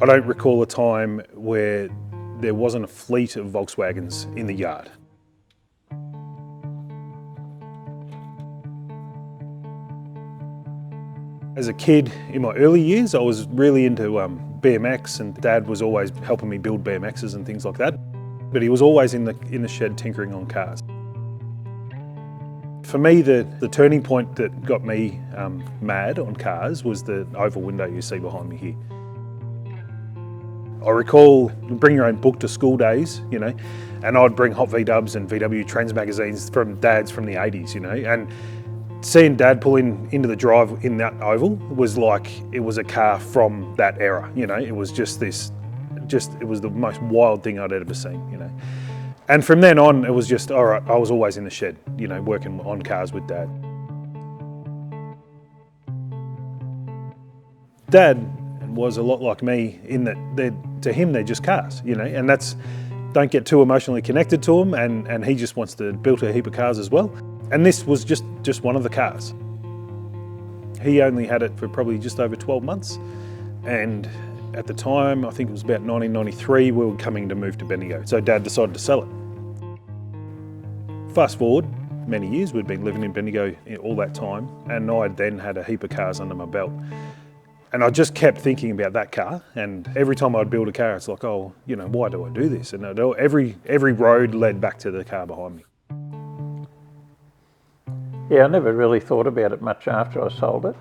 I don't recall a time where there wasn't a fleet of Volkswagens in the yard. As a kid, in my early years, I was really into BMX, and Dad was always helping me build BMXs and things like that. But he was always in the shed tinkering on cars. For me, the turning point that got me mad on cars was the oval window you see behind me here. I recall bring your own book to school days, you know, and I'd bring Hot V-Dubs and VW Trends magazines from Dad's from the 80s, you know, and seeing Dad pull into the drive in that oval was like it was a car from that era, you know. It was it was the most wild thing I'd ever seen, you know. And from then on, it was just, all right, I was always in the shed, you know, working on cars with Dad. Dad was a lot like me in that to him, they're just cars, you know, and don't get too emotionally connected to him, and he just wants to build a heap of cars as well. And this was just one of the cars. He only had it for probably just over 12 months. And at the time, I think it was about 1993, we were coming to move to Bendigo. So Dad decided to sell it. Fast forward many years, we'd been living in Bendigo all that time, and I then had a heap of cars under my belt. And I just kept thinking about that car, and every time I'd build a car, it's like, oh, you know, why do I do this? And every road led back to the car behind me. Yeah, I never really thought about it much after I sold it.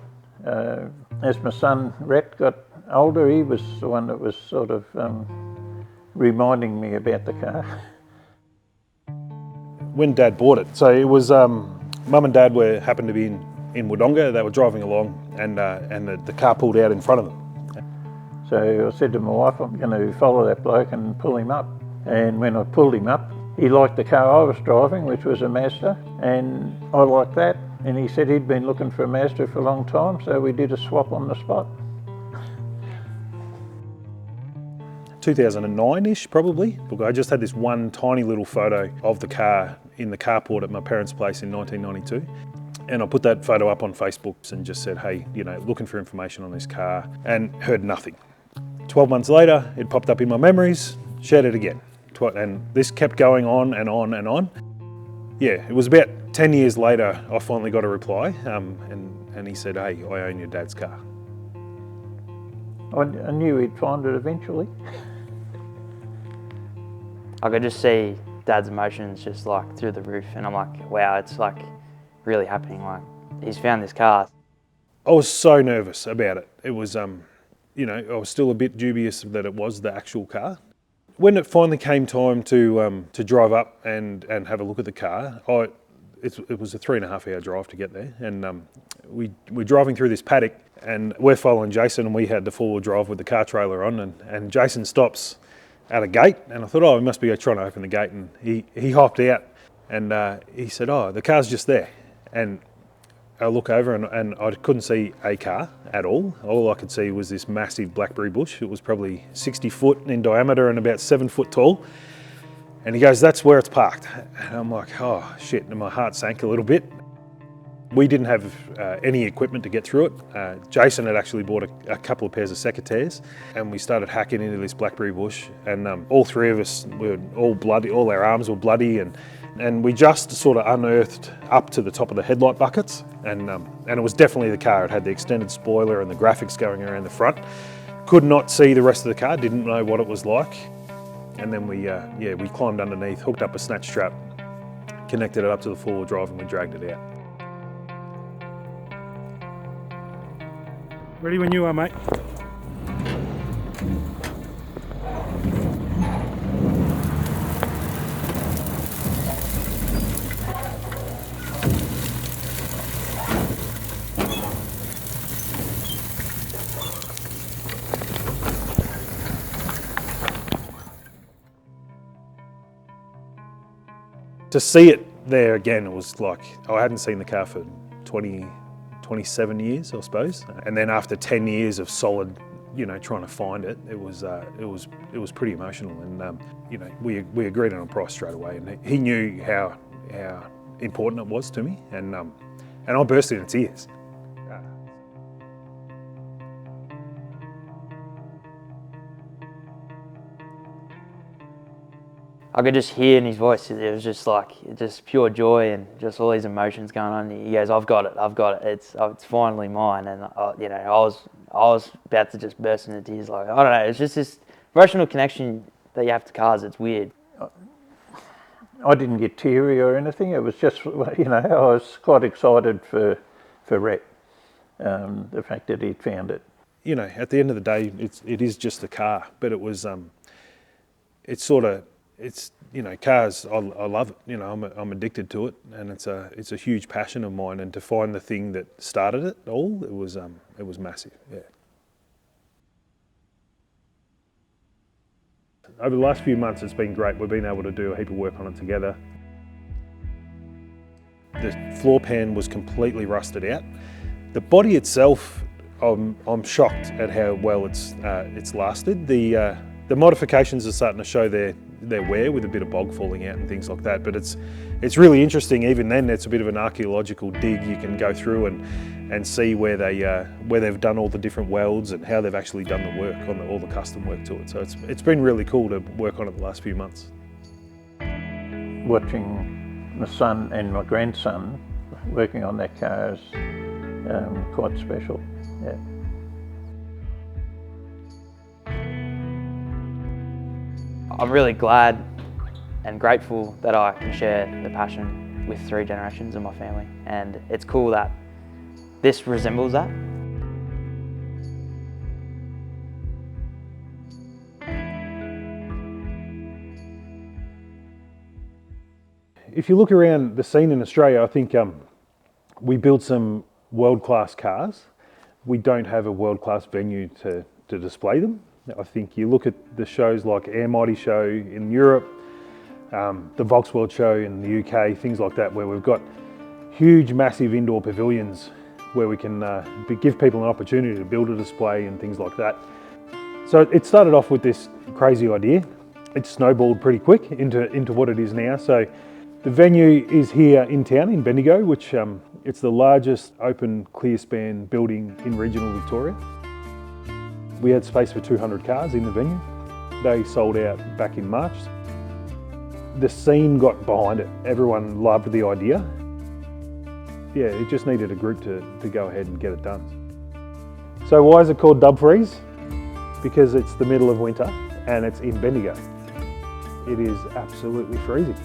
As my son Rhett got older, he was the one that was sort of reminding me about the car. When Dad bought it, so it was Mum and Dad happened to be in Wodonga. They were driving along, and the car pulled out in front of them. So I said to my wife, I'm going to follow that bloke and pull him up. And when I pulled him up, he liked the car I was driving, which was a Mazda, and I liked that. And he said he'd been looking for a Mazda for a long time, so we did a swap on the spot. 2009-ish probably. Look, I just had this one tiny little photo of the car in the carport at my parents' place in 1992. And I put that photo up on Facebook and just said, hey, you know, looking for information on this car, and heard nothing. 12 months later, it popped up in my memories, shared it again. And this kept going on and on and on. Yeah, it was about 10 years later, I finally got a reply, and he said, hey, I own your dad's car. I knew he'd find it eventually. I could just see Dad's emotions just like through the roof, and I'm like, wow, it's like really happening. Like, he's found this car. I was so nervous about it. It was, you know, I was still a bit dubious that it was the actual car. When it finally came time to drive up and have a look at the car, it was a 3.5 hour drive to get there, and we're driving through this paddock, and we're following Jason, and we had the 4-wheel drive with the car trailer on, and Jason stops at a gate, and I thought, oh, he must be trying to open the gate, and he hopped out, and he said, oh, the car's just there. And I look over, and I couldn't see a car at all. All I could see was this massive blackberry bush. It was probably 60 foot in diameter and about 7 foot tall. And he goes, that's where it's parked. And I'm like, oh shit, and my heart sank a little bit. We didn't have any equipment to get through it. Jason had actually bought a couple of pairs of secateurs, and we started hacking into this blackberry bush, and all three of us were all bloody, all our arms were bloody, and we just sort of unearthed up to the top of the headlight buckets, and it was definitely the car. It had the extended spoiler and the graphics going around the front. Could not see the rest of the car, didn't know what it was like. And then we climbed underneath, hooked up a snatch strap, connected it up to the 4-wheel drive, and we dragged it out. Ready when you are, mate. To see it there again, it was like, I hadn't seen the car for 27 years, I suppose. And then after 10 years of solid, you know, trying to find it, it was pretty emotional. And you know, we agreed on a price straight away, and he knew how important it was to me, and I burst into tears. I could just hear in his voice, it was just like, just pure joy and just all these emotions going on. He goes, I've got it, it's finally mine. And I was about to just burst into tears. Like, I don't know, it's just this emotional connection that you have to cars. It's weird. I didn't get teary or anything. It was just, I was quite excited for Rhett, the fact that he'd found it. At the end of the day, it is just a car, but it was, cars. I love it. I'm addicted to it, and it's a huge passion of mine. And to find the thing that started it all, it was massive. Yeah. Over the last few months, it's been great. We've been able to do a heap of work on it together. The floor pan was completely rusted out. The body itself, I'm shocked at how well it's lasted. The modifications are starting to show their wear with a bit of bog falling out and things like that. But it's really interesting. Even then, it's a bit of an archaeological dig. You can go through and see where they've done all the different welds and how they've actually done the work on all the custom work to it. So it's been really cool to work on it the last few months. Watching my son and my grandson working on that car is quite special. Yeah. I'm really glad and grateful that I can share the passion with 3 generations of my family, and it's cool that this resembles that. If you look around the scene in Australia, I think we build some world-class cars. We don't have a world-class venue to display them. I think you look at the shows like Air Mighty Show in Europe, the Volkswagen Show in the UK, things like that, where we've got huge, massive indoor pavilions where we can give people an opportunity to build a display and things like that. So it started off with this crazy idea. It snowballed pretty quick into what it is now. So the venue is here in town in Bendigo, which it's the largest open clear span building in regional Victoria. We had space for 200 cars in the venue. They sold out back in March. The scene got behind it. Everyone loved the idea. Yeah, it just needed a group to go ahead and get it done. So why is it called Dub Freeze? Because it's the middle of winter and it's in Bendigo. It is absolutely freezing.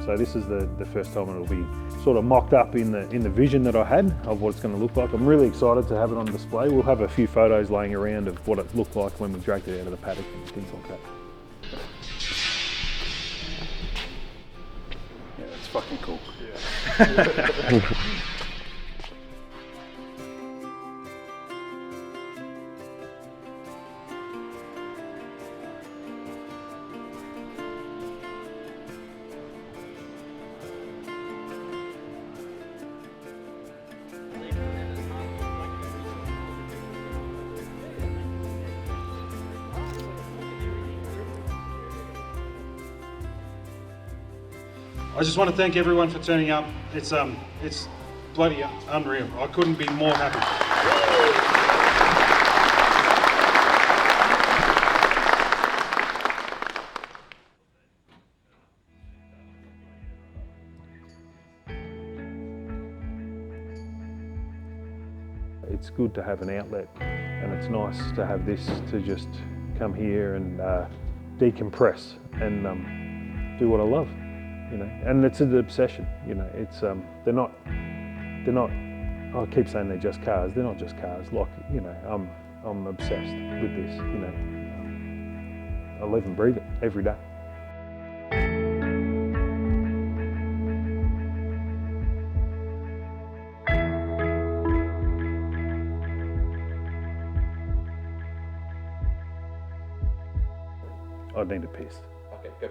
So this is the first time it'll be sort of mocked up in the vision that I had of what it's going to look like. I'm really excited to have it on display. We'll have a few photos laying around of what it looked like when we dragged it out of the paddock and things like that. Yeah, it's fucking cool. Yeah. I just want to thank everyone for turning up. It's bloody unreal. I couldn't be more happy. It's good to have an outlet, and it's nice to have this to just come here and decompress and do what I love. And it's an obsession. It's they're not. I keep saying they're just cars. They're not just cars. Like I'm obsessed with this. I live and breathe it every day. I'd need a piss. Okay, go.